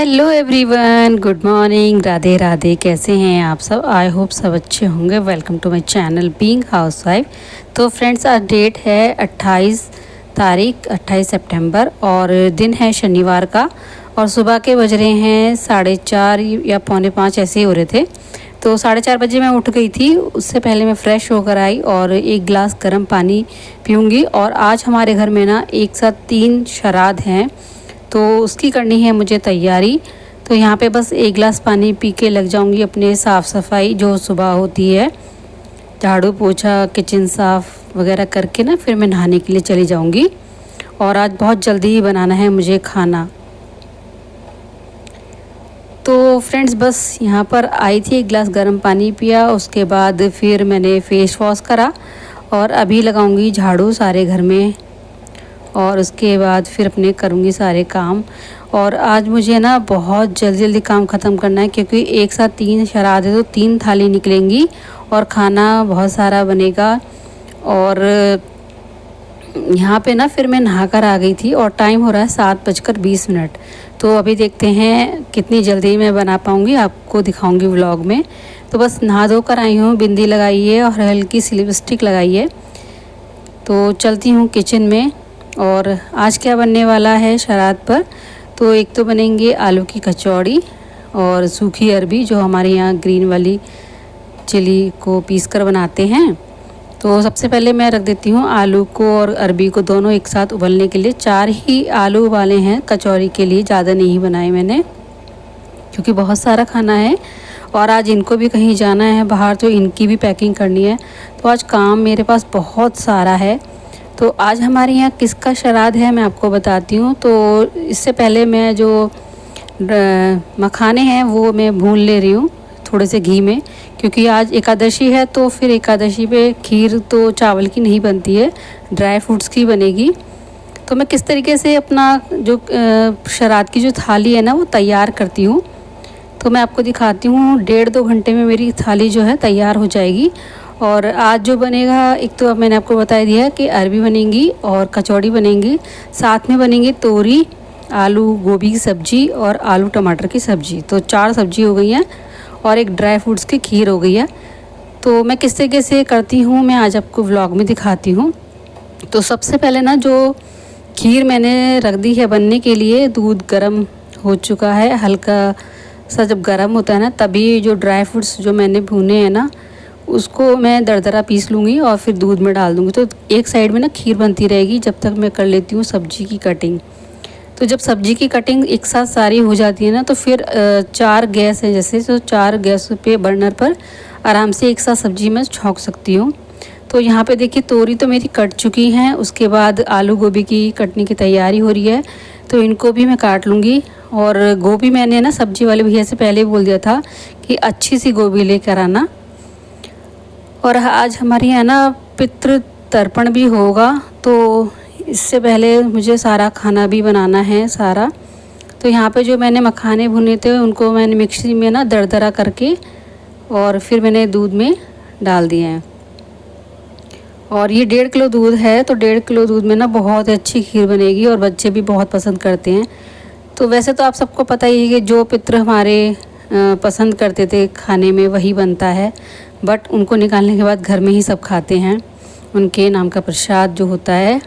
Hello everyone, good morning, Radhe Radhe. कैसे हैं आप सब? आई होप सब अच्छे होंगे। Welcome to my channel being housewife. तो फ्रेंड्स, आज डेट है 28 सितंबर और दिन है शनिवार का और सुबह के बज रहे हैं 4:30 या 4:45 ऐसे ही हो रहे थे। तो 4:30 बजे मैं उठ गई थी। उससे पहले मैं फ़्रेश होकर आई और एक गिलास गर्म पानी पीऊँगी। और आज हमारे घर में ना एक साथ 3 श्राद्ध हैं, तो उसकी करनी है मुझे तैयारी। तो यहाँ पे बस एक गिलास पानी पी के लग जाऊँगी अपने साफ़ सफाई जो सुबह होती है, झाड़ू पोछा किचन साफ़ वगैरह करके ना फिर मैं नहाने के लिए चली जाऊँगी। और आज बहुत जल्दी ही बनाना है मुझे खाना। तो फ्रेंड्स, बस यहाँ पर आई थी, एक गिलास गर्म पानी पिया, उसके बाद फिर मैंने फ़ेस वॉश करा और अभी लगाऊंगी झाड़ू सारे घर में और उसके बाद फिर अपने करूँगी सारे काम। और आज मुझे ना बहुत जल्दी काम ख़त्म करना है क्योंकि एक साथ 3 श्राद्ध है, तो 3 थाली निकलेंगी और खाना बहुत सारा बनेगा। और यहाँ पे ना फिर मैं नहाकर आ गई थी और टाइम हो रहा है 7:20। तो अभी देखते हैं कितनी जल्दी मैं बना पाऊँगी, आपको दिखाऊँगी व्लॉग में। तो बस नहा धोकर आई हूँ, बिंदी लगाई है और हल्की सी लिपस्टिक लगाई है। तो चलती हूँ किचन में। और आज क्या बनने वाला है श्राद्ध पर, तो एक तो बनेंगे आलू की कचौड़ी और सूखी अरबी, जो हमारे यहाँ ग्रीन वाली चिली को पीस कर बनाते हैं। तो सबसे पहले मैं रख देती हूँ आलू को और अरबी को दोनों एक साथ उबलने के लिए। 4 ही आलू उबाले हैं कचौड़ी के लिए, ज़्यादा नहीं बनाए मैंने क्योंकि बहुत सारा खाना है और आज इनको भी कहीं जाना है बाहर, तो इनकी भी पैकिंग करनी है। तो आज काम मेरे पास बहुत सारा है। तो आज हमारे यहाँ किसका श्राद्ध है मैं आपको बताती हूँ। तो इससे पहले मैं जो मखाने हैं वो मैं भून ले रही हूँ थोड़े से घी में, क्योंकि आज एकादशी है। तो फिर एकादशी पे खीर तो चावल की नहीं बनती है, ड्राई फ्रूट्स की बनेगी। तो मैं किस तरीके से अपना जो श्राद्ध की जो थाली है ना वो तैयार करती हूँ, तो मैं आपको दिखाती हूँ। 1.5-2 घंटे में मेरी थाली जो है तैयार हो जाएगी। और आज जो बनेगा, एक तो अब मैंने आपको बता दिया कि अरबी बनेंगी और कचौड़ी बनेंगी, साथ में बनेंगी तोरी, आलू गोभी की सब्ज़ी और आलू टमाटर की सब्ज़ी। तो 4 सब्ज़ी हो गई हैं और एक ड्राई फ्रूट्स की खीर हो गई है। तो मैं किस तरीके से करती हूँ मैं आज आपको व्लॉग में दिखाती हूँ। तो सबसे पहले ना जो खीर मैंने रख दी है बनने के लिए, दूध गर्म हो चुका है, हल्का सा जब गर्म होता है ना तभी जो ड्राई फ्रूट्स जो मैंने भुने हैं ना उसको मैं दरदरा पीस लूँगी और फिर दूध में डाल दूँगी। तो एक साइड में ना खीर बनती रहेगी जब तक मैं कर लेती हूँ सब्ज़ी की कटिंग। तो जब सब्ज़ी की कटिंग एक साथ सारी हो जाती है ना, तो फिर 4 गैस है जैसे, तो 4 गैस पे बर्नर पर आराम से एक साथ सब्ज़ी में छौंक सकती हूँ। तो यहाँ पे देखिए तोरी तो मेरी कट चुकी हैं, उसके बाद आलू गोभी की कटने की तैयारी हो रही है, तो इनको भी मैं काट लूँगी। और गोभी मैंने ना सब्ज़ी वाले भैया से पहले ही बोल दिया था कि अच्छी सी गोभी लेकर आना। और आज हमारे यहाँ ना पितृ तर्पण भी होगा, तो इससे पहले मुझे सारा खाना भी बनाना है सारा। तो यहाँ पे जो मैंने मखाने भुने थे उनको मैंने मिक्सी में ना दरदरा करके और फिर मैंने दूध में डाल दिए हैं। और ये 1.5 किलो दूध है, तो 1.5 किलो दूध में ना बहुत अच्छी खीर बनेगी और बच्चे भी बहुत पसंद करते हैं। तो वैसे तो आप सबको पता ही है कि जो पितृ हमारे पसंद करते थे खाने में वही बनता है, बट उनको निकालने के बाद घर में ही सब खाते हैं, उनके नाम का प्रसाद जो होता है।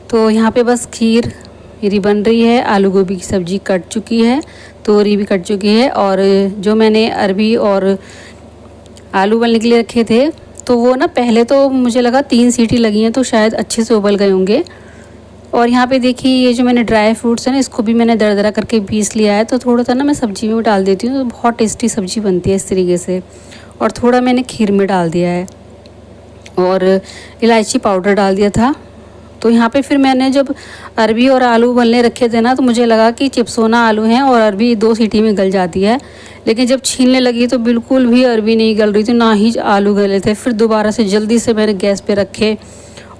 तो यहाँ पे बस खीर मेरी बन रही है, आलू गोभी की सब्ज़ी कट चुकी है, तोरी भी कट चुकी है और जो मैंने अरबी और आलू उबलने के लिए रखे थे तो वो ना पहले तो मुझे लगा 3 सीटी लगी हैं तो शायद अच्छे से उबल गए होंगे। और यहाँ पे देखिए ये जो मैंने ड्राई फ्रूट्स हैं ना इसको भी मैंने दरदरा करके पीस लिया है, तो थोड़ा सा ना मैं सब्ज़ी में डाल देती हूँ, तो बहुत टेस्टी सब्ज़ी बनती है इस तरीके से। और थोड़ा मैंने खीर में डाल दिया है और इलायची पाउडर डाल दिया था। तो यहाँ पे फिर मैंने जब अरबी और आलू उबलने रखे थे ना, तो मुझे लगा कि चिप्सोना आलू हैं और अरबी 2 सीटी में गल जाती है, लेकिन जब छीलने लगी तो बिल्कुल भी अरबी नहीं गल रही थी, ना ही आलू गले थे। फिर दोबारा से जल्दी से मैंने गैस पे रखे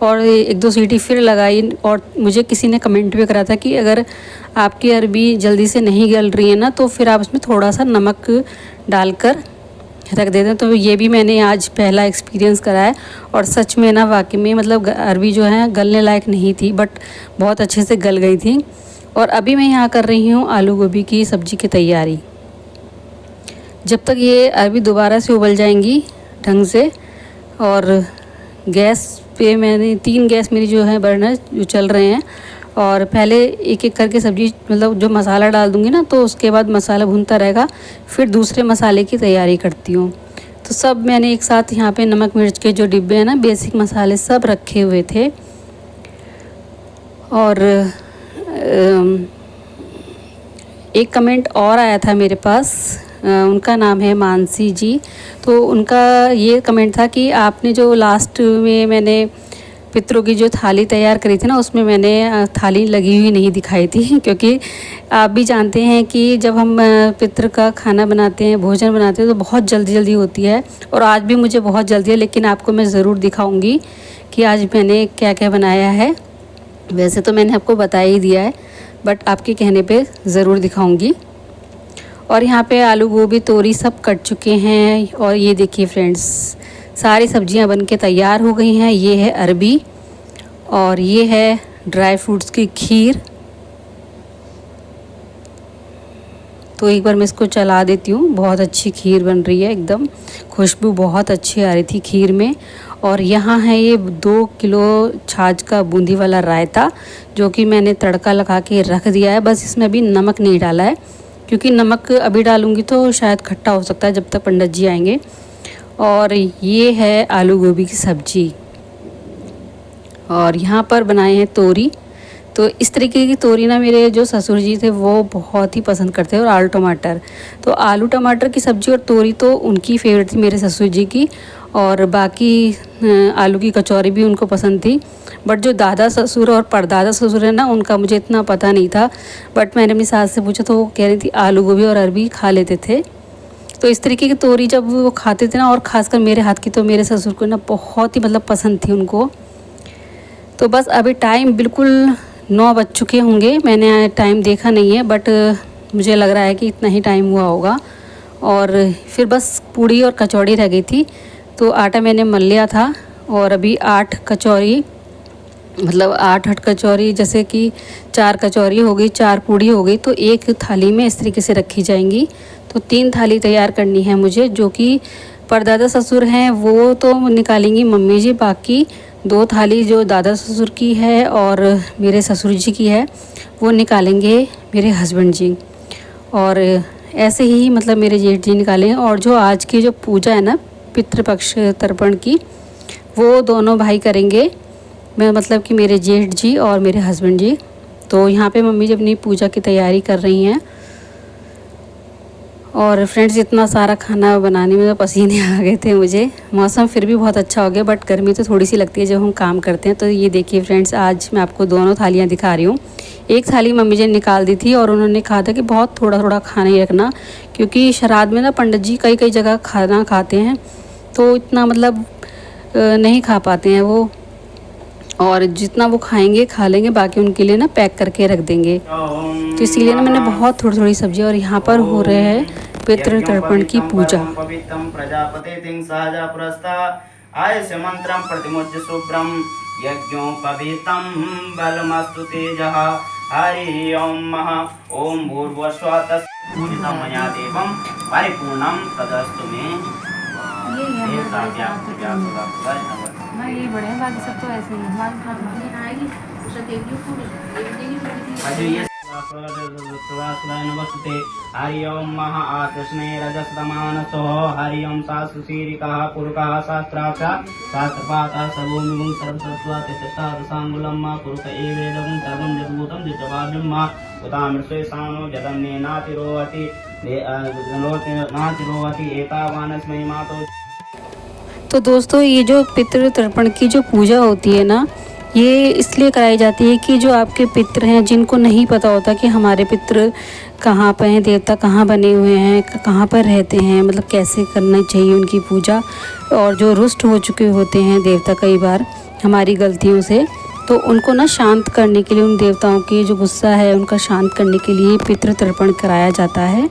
और 1-2 सीटी फिर लगाई। और मुझे किसी ने कमेंट भी करा था कि अगर आपकी अरबी जल्दी से नहीं गल रही है ना, तो फिर आप उसमें थोड़ा सा नमक डालकर रख देते हैं। तो ये भी मैंने आज पहला एक्सपीरियंस करा है और सच में ना वाकई में मतलब अरबी जो है गलने लायक नहीं थी, बट बहुत अच्छे से गल गई थी। और अभी मैं यहाँ कर रही हूँ आलू गोभी की सब्ज़ी की तैयारी। जब तक ये अभी दोबारा से उबल जाएंगी ढंग से, और गैस पे मैंने 3 गैस मेरी जो है बर्नर जो चल रहे हैं, और पहले एक एक करके सब्ज़ी मतलब जो मसाला डाल दूँगी ना, तो उसके बाद मसाला भुनता रहेगा, फिर दूसरे मसाले की तैयारी करती हूँ। तो सब मैंने एक साथ यहाँ पे नमक मिर्च के जो डिब्बे हैं ना, बेसिक मसाले सब रखे हुए थे। और एक कमेंट और आया था मेरे पास, उनका नाम है मानसी जी। तो उनका ये कमेंट था कि आपने जो लास्ट में मैंने पितरों की जो थाली तैयार करी थी ना, उसमें मैंने थाली लगी हुई नहीं दिखाई थी, क्योंकि आप भी जानते हैं कि जब हम पितर का खाना बनाते हैं, भोजन बनाते हैं, तो बहुत जल्दी जल्दी होती है। और आज भी मुझे बहुत जल्दी है, लेकिन आपको मैं ज़रूर दिखाऊंगी कि आज मैंने क्या क्या बनाया है। वैसे तो मैंने आपको बता ही दिया है, बट आपके कहने पे ज़रूर दिखाऊंगी। और यहाँ पे आलू गोभी तोरी सब कट चुके हैं। और ये देखिए फ्रेंड्स, सारी सब्जियां बन के तैयार हो गई हैं। ये है अरबी, और ये है ड्राई फ्रूट्स की खीर। तो एक बार मैं इसको चला देती हूँ। बहुत अच्छी खीर बन रही है, एकदम खुशबू बहुत अच्छी आ रही थी खीर में। और यहाँ है ये 2 किलो छाछ का बूंदी वाला रायता, जो कि मैंने तड़का लगा के रख दिया है। बस इसमें अभी नमक नहीं डाला है, क्योंकि नमक अभी डालूंगी तो शायद खट्टा हो सकता है जब तक पंडित जी आएंगे। और ये है आलू गोभी की सब्जी। और यहाँ पर बनाए हैं तोरी। तो इस तरीके की तोरी ना मेरे जो ससुर जी थे वो बहुत ही पसंद करते हैं। और आलू टमाटर, तो आलू टमाटर की सब्ज़ी और तोरी तो उनकी फेवरेट थी मेरे ससुर जी की। और बाकी आलू की कचौरी भी उनको पसंद थी। बट जो दादा ससुर और परदादा ससुर है ना, उनका मुझे इतना पता नहीं था। बट मैंने अपनी सास से पूछा तो वो कह रही थी आलू गोभी और अरबी खा लेते थे। तो इस तरीके की तोरी जब वो खाते थे ना, और ख़ासकर मेरे हाथ की, तो मेरे ससुर को ना बहुत ही मतलब पसंद थी उनको। तो बस अभी टाइम बिल्कुल 9 बज चुके होंगे। मैंने टाइम देखा नहीं है, बट मुझे लग रहा है कि इतना ही टाइम हुआ होगा। और फिर बस पूड़ी और कचौड़ी रह गई थी, तो आटा मैंने मल लिया था। और अभी 8 कचौरी, मतलब 8 कचौरी, जैसे कि 4 कचौरी हो गई, 4 पूड़ी हो गई, तो एक थाली में इस तरीके से रखी जाएंगी। तो 3 थाली तैयार करनी है मुझे, जो कि परदादा ससुर हैं वो तो निकालेंगी मम्मी जी, बाकी 2 थाली जो दादा ससुर की है और मेरे ससुर जी की है वो निकालेंगे मेरे हस्बैंड जी। और ऐसे ही मतलब मेरे जेठ जी निकालेंगे। और जो आज की जो पूजा है ना पितृपक्ष तर्पण की, वो दोनों भाई करेंगे, मैं मतलब कि मेरे जेठ जी और मेरे हस्बैंड जी। तो यहाँ पे मम्मी जी अपनी पूजा की तैयारी कर रही हैं। और फ्रेंड्स, इतना सारा खाना बनाने में तो पसीने आ गए थे मुझे। मौसम फिर भी बहुत अच्छा हो गया, बट गर्मी तो थोड़ी सी लगती है जब हम काम करते हैं। तो ये देखिए फ्रेंड्स, आज मैं आपको दोनों थालियाँ दिखा रही हूँ। एक थाली मम्मी जी ने निकाल दी थी, और उन्होंने कहा था कि बहुत थोड़ा थोड़ा खाना ही रखना, क्योंकि श्राद्ध में ना पंडित जी कई कई जगह खाना खाते हैं, तो इतना मतलब नहीं खा पाते हैं वो। और जितना वो खाएंगे खा लेंगे, बाकी उनके लिए ना पैक करके रख देंगे। तो इसीलिए ना मैंने बहुत थोड़ी थोड़ी सब्जी। और यहाँ पर हो रहे हैं पितृ तर्पण की पूजा। हरि ओम महा ओम भूर्भुवस्सुः तत्सवितुर्वरेण्यं मया देवं परिपूर्णं तदस्तु मे। ये बड़े हैं, बाकी सब तो ऐसे ही हरि ओम महा आकृष्णे रजस्तमानसो हरि ओम सासुशीरिकः पुरुषः शास्त्रार्थ शास्त्रपातः सर्वोमिमुं सर्वसत्त्वातिष्ठसांगुलं पुरुष एवेदं सर्वं जगभूतं द्विजवाब्रह्म उतामृषेशानो जगन्ने नातिरोवति एतावानस्मै मातो। तो दोस्तों, ये जो पितृ तर्पण की जो पूजा होती है ना, ये इसलिए कराई जाती है कि जो आपके पितृ हैं, जिनको नहीं पता होता कि हमारे पितृ कहाँ पर हैं, देवता कहाँ बने हुए हैं, कहाँ पर रहते हैं, मतलब कैसे करना चाहिए उनकी पूजा। और जो रुष्ट हो चुके होते हैं देवता कई बार हमारी गलतियों से, तो उनको ना शांत करने के लिए, उन देवताओं की जो गुस्सा है उनका शांत करने के लिए पितृ तर्पण कराया जाता है।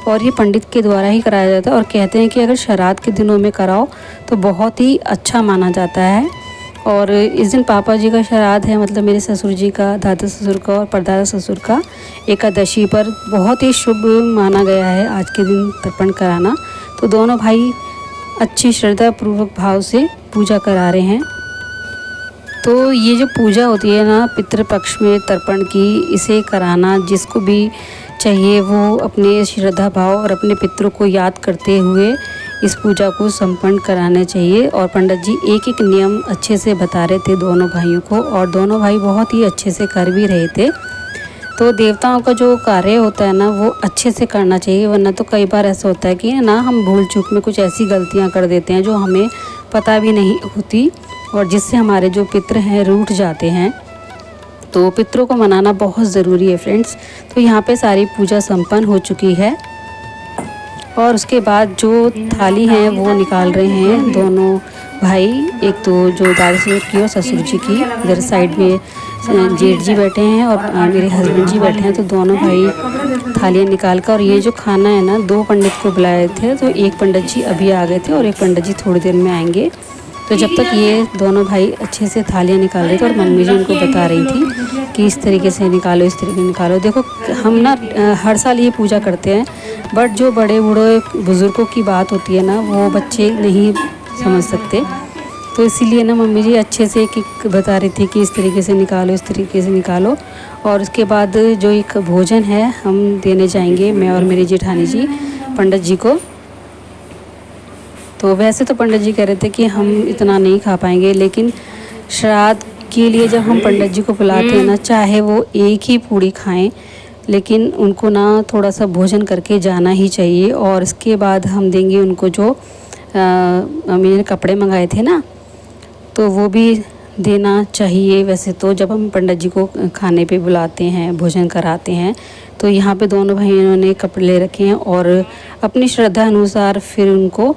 और ये पंडित के द्वारा ही कराया जाता है। और कहते हैं कि अगर श्राद्ध के दिनों में कराओ तो बहुत ही अच्छा माना जाता है। और इस दिन पापा जी का श्राद्ध है, मतलब मेरे ससुर जी का, दादा ससुर का और परदादा ससुर का। एकादशी पर बहुत ही शुभ माना गया है आज के दिन तर्पण कराना। तो दोनों भाई अच्छी श्रद्धा पूर्वक भाव से पूजा करा रहे हैं। तो ये जो पूजा होती है ना पितृपक्ष में तर्पण की, इसे कराना जिसको भी चाहिए वो अपने श्रद्धा भाव और अपने पितरों को याद करते हुए इस पूजा को संपन्न कराना चाहिए। और पंडित जी एक एक नियम अच्छे से बता रहे थे दोनों भाइयों को, और दोनों भाई बहुत ही अच्छे से कर भी रहे थे। तो देवताओं का जो कार्य होता है ना वो अच्छे से करना चाहिए, वरना तो कई बार ऐसा होता है कि ना हम भूल चूक में कुछ ऐसी गलतियां कर देते हैं जो हमें पता भी नहीं होती, और जिससे हमारे जो पितर हैं रूठ जाते हैं। तो पितरों को मनाना बहुत ज़रूरी है फ्रेंड्स। तो यहाँ पे सारी पूजा संपन्न हो चुकी है, और उसके बाद जो थाली है वो निकाल रहे हैं दोनों भाई। एक तो जो दादा ससुर की और ससुर जी की, इधर साइड में जेठ जी बैठे हैं और मेरे हस्बैंड जी बैठे हैं। तो दोनों भाई थालियाँ निकाल कर, और ये जो खाना है ना 2 पंडित को बुलाए थे, तो एक पंडित जी अभी आ गए थे और एक पंडित जी थोड़ी देर में आएंगे। तो जब तक ये दोनों भाई अच्छे से थालियाँ निकाल रहे थे, और मम्मी जी उनको बता रही थी कि इस तरीके से निकालो, इस तरीके से निकालो। देखो हम ना हर साल ये पूजा करते हैं, बट जो बड़े बूढ़े बुज़ुर्गों की बात होती है ना वो बच्चे नहीं समझ सकते। तो इसीलिए ना मम्मी जी अच्छे से एक एक बता रही थी कि इस तरीके से निकालो, इस तरीके से निकालो। और उसके बाद जो एक भोजन है हम देने जाएंगे, मैं और मेरी जेठानी जी पंडित जी को। तो वैसे तो पंडित जी कह रहे थे कि हम इतना नहीं खा पाएंगे, लेकिन श्राद्ध के लिए जब हम पंडित जी को बुलाते हैं ना, चाहे वो एक ही पूड़ी खाएं, लेकिन उनको ना थोड़ा सा भोजन करके जाना ही चाहिए। और इसके बाद हम देंगे उनको जो मैंने कपड़े मंगाए थे ना, तो वो भी देना चाहिए। वैसे तो जब हम पंडित जी को खाने पे बुलाते हैं, भोजन कराते हैं, तो यहाँ पे दोनों भाइयों ने कपड़े ले रखे हैं, और अपनी श्रद्धा अनुसार फिर उनको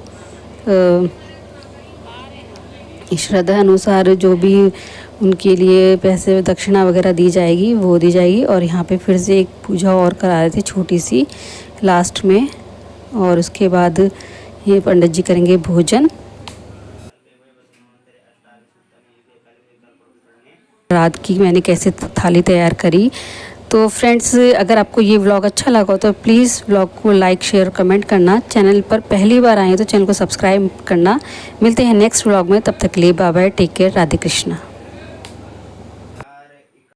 श्रद्धा अनुसार जो भी उनके लिए पैसे दक्षिणा वगैरह दी जाएगी वो दी जाएगी। और यहाँ पे फिर से एक पूजा और करा रहे थे छोटी सी लास्ट में, और उसके बाद ये पंडित जी करेंगे भोजन। रात की मैंने कैसे थाली तैयार करी। तो फ्रेंड्स अगर आपको ये व्लॉग अच्छा लगा तो प्लीज़ व्लॉग को लाइक शेयर कमेंट करना। चैनल पर पहली बार आए तो चैनल को सब्सक्राइब करना। मिलते हैं नेक्स्ट व्लॉग में, तब तक के लिए bye bye, take care, Radhe Krishna.